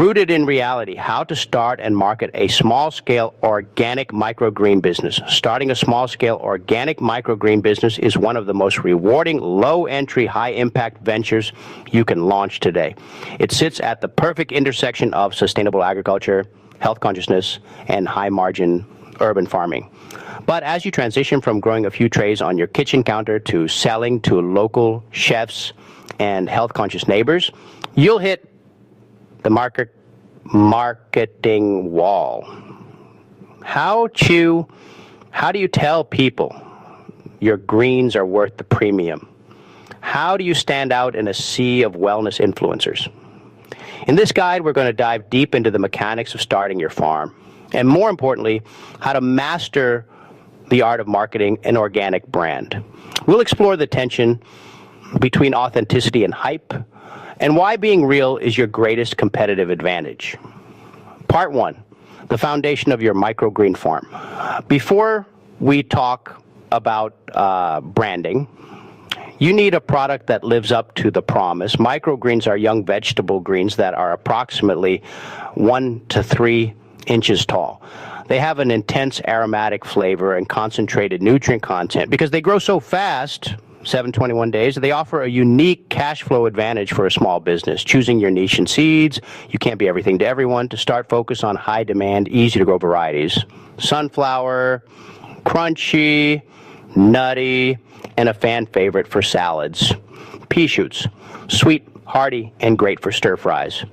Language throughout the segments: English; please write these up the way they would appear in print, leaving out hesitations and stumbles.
Rooted in reality, how to start and market a small-scale organic microgreen business. Starting a small-scale organic microgreen business is one of the most rewarding, low-entry, high-impact ventures you can launch today. It sits at the perfect intersection of sustainable agriculture, health consciousness, and high-margin urban farming. But as you transition from growing a few trays on your kitchen counter to selling to local chefs and health-conscious neighbors, you'll hit the marketing wall. How do you tell people your greens are worth the premium? How do you stand out in a sea of wellness influencers? In this guide, we're going to dive deep into the mechanics of starting your farm, and more importantly, how to master the art of marketing an organic brand. We'll explore the tension between authenticity and hype, and why being real is your greatest competitive advantage. Part 1, the foundation of your microgreen farm. Before we talk about branding, you need a product that lives up to the promise. Microgreens are young vegetable greens that are approximately 1 to 3 inches tall. They have an intense aromatic flavor and concentrated nutrient content. Because they grow so fast, 721 days, they offer a unique cash flow advantage for a small business. Choosing your niche in seeds, you can't be everything to everyone. To start, focus on high demand, easy to grow varieties. Sunflower, crunchy, nutty, and a fan favorite for salads. Pea shoots, sweet, hearty, and great for stir fries.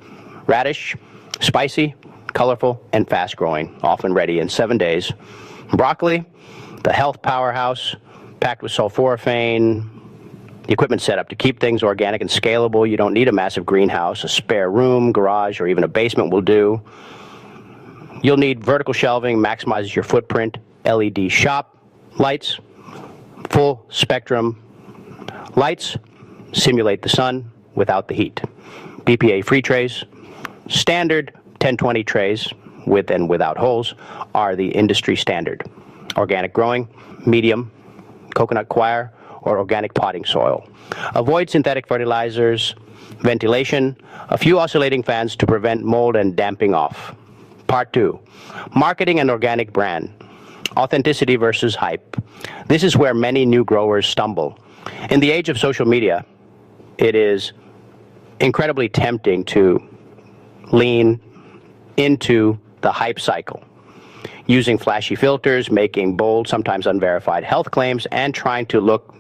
Radish, spicy, colorful, and fast growing, often ready in 7 days. Broccoli, the health powerhouse, packed with sulforaphane. The equipment set up to keep things organic and scalable. You don't need a massive greenhouse. A spare room, garage, or even a basement will do. You'll need vertical shelving, maximizes your footprint, LED shop lights, full spectrum lights, simulate the sun without the heat. BPA free trays, standard 1020 trays with and without holes are the industry standard. Organic growing, medium, coconut coir, or organic potting soil. Avoid synthetic fertilizers, ventilation, a few oscillating fans to prevent mold and damping off. Part 2, marketing an organic brand. Authenticity versus hype. This is where many new growers stumble. In the age of social media, it is incredibly tempting to lean into the hype cycle, using flashy filters, making bold, sometimes unverified health claims, and trying to look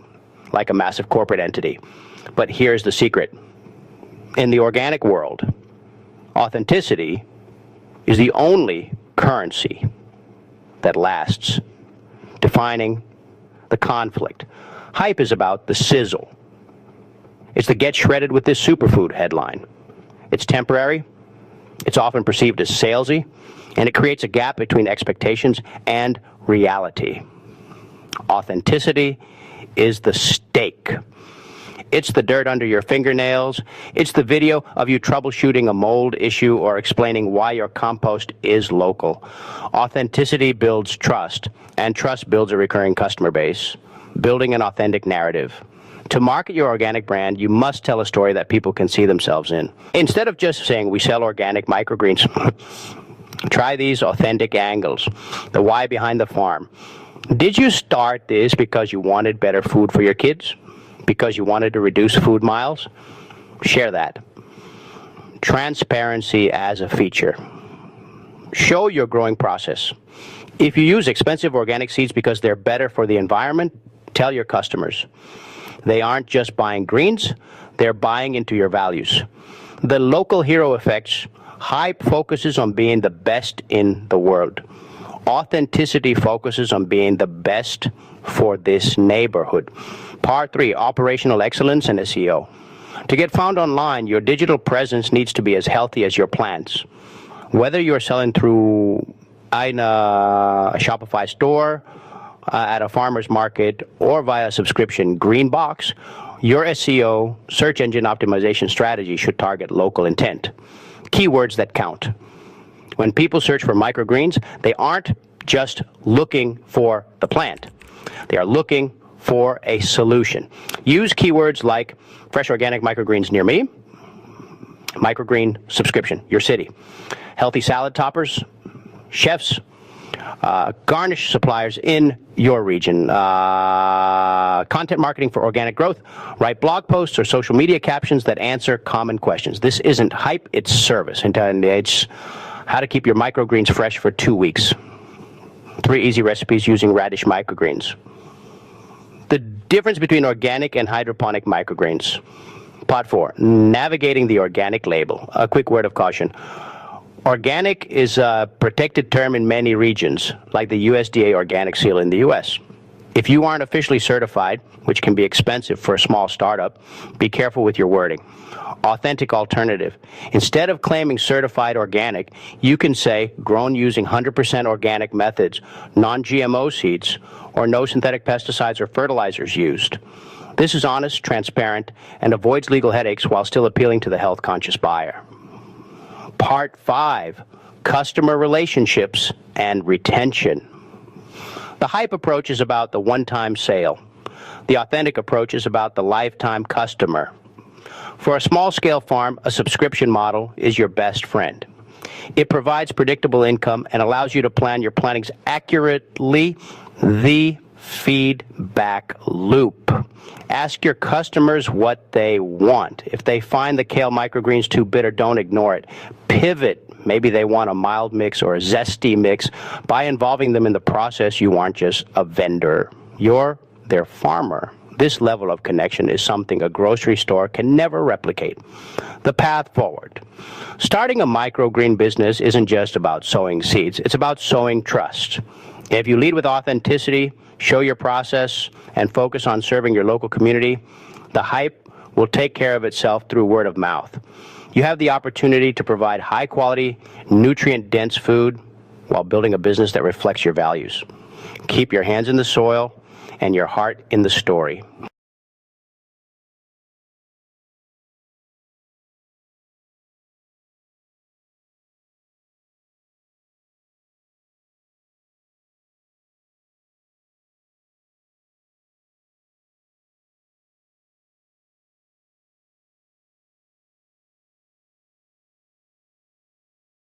like a massive corporate entity. But here's the secret. In the organic world, authenticity is the only currency that lasts, defining the conflict. Hype is about the sizzle. It's the get shredded with this superfood headline. It's temporary, it's often perceived as salesy, and it creates a gap between expectations and reality. Authenticity is the stake. It's the dirt under your fingernails. It's the video of you troubleshooting a mold issue or explaining why your compost is local. Authenticity builds trust, and trust builds a recurring customer base, building an authentic narrative. To market your organic brand, you must tell a story that people can see themselves in. Instead of just saying, we sell organic microgreens, try these authentic angles, the why behind the farm. Did you start this because you wanted better food for your kids? Because you wanted to reduce food miles? Share that. Transparency as a feature. Show your growing process. If you use expensive organic seeds because they're better for the environment, tell your customers. They aren't just buying greens, they're buying into your values. The local hero effects. Hype focuses on being the best in the world. Authenticity focuses on being the best for this neighborhood. Part 3, operational excellence and SEO. To get found online, your digital presence needs to be as healthy as your plants. Whether you're selling through a Shopify store, at a farmer's market, or via subscription green box, your SEO, search engine optimization strategy, should target local intent. Keywords that count. When people search for microgreens, they aren't just looking for the plant. They are looking for a solution. Use keywords like fresh organic microgreens near me, Microgreen subscription, your city. Healthy salad toppers, chefs, garnish suppliers in your region. Content marketing for organic growth. Write blog posts or social media captions that answer common questions. This isn't hype, it's service. And it's how to keep your microgreens fresh for 2 weeks. 3 easy recipes using radish microgreens. The difference between organic and hydroponic microgreens. Part 4, navigating the organic label. A quick word of caution. Organic is a protected term in many regions, like the USDA organic seal in the U.S. If you aren't officially certified, which can be expensive for a small startup, be careful with your wording. Authentic alternative. Instead of claiming certified organic, you can say grown using 100% organic methods, non-GMO seeds, or no synthetic pesticides or fertilizers used. This is honest, transparent, and avoids legal headaches while still appealing to the health-conscious buyer. Part 5, customer relationships and retention. The hype approach is about the one-time sale. The authentic approach is about the lifetime customer. For a small-scale farm, a subscription model is your best friend. It provides predictable income and allows you to plan your plantings accurately. The feedback loop. Ask your customers what they want. If they find the kale microgreens too bitter, don't ignore it. Pivot. Maybe they want a mild mix or a zesty mix. By involving them in the process, you aren't just a vendor. You're their farmer. This level of connection is something a grocery store can never replicate. The path forward. Starting a microgreen business isn't just about sowing seeds. It's about sowing trust. If you lead with authenticity, show your process, and focus on serving your local community, the hype will take care of itself through word of mouth. You have the opportunity to provide high-quality, nutrient-dense food while building a business that reflects your values. Keep your hands in the soil and your heart in the story.